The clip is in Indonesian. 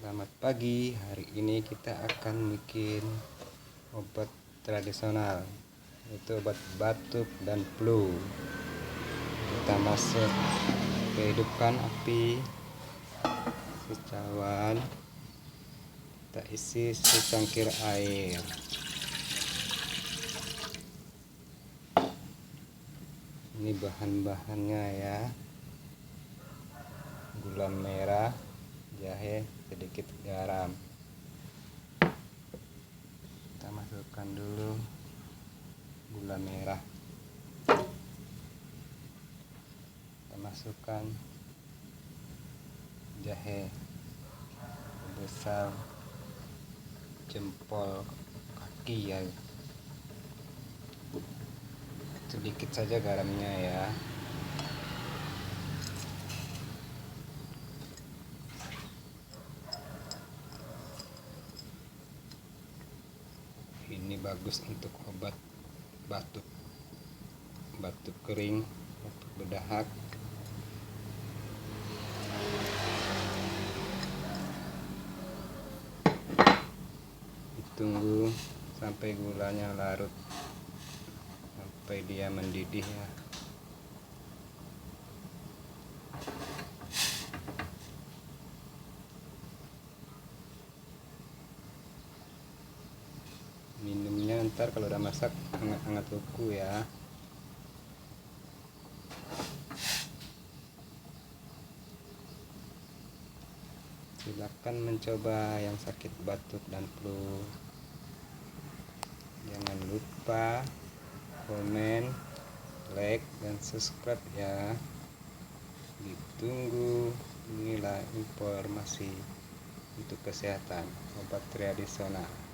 Selamat pagi, hari ini kita akan bikin obat tradisional, yaitu obat batuk dan flu. Kita masuk ke hidupkan api secawan, kita isi secangkir air. Ini bahan-bahannya ya: gula merah, jahe, sedikit garam. Kita masukkan dulu gula merah, kita masukkan jahe sebesar jempol kaki ya, sedikit saja garamnya ya. Ini bagus untuk obat batuk kering, batuk berdahak. Ditunggu sampai gulanya larut, sampai dia mendidih ya. Minumnya ntar kalau udah masak hangat-hangat beku ya. Silakan mencoba yang sakit batuk dan flu. Jangan lupa komen, like, dan subscribe ya. Ditunggu. Inilah informasi untuk kesehatan obat tradisional.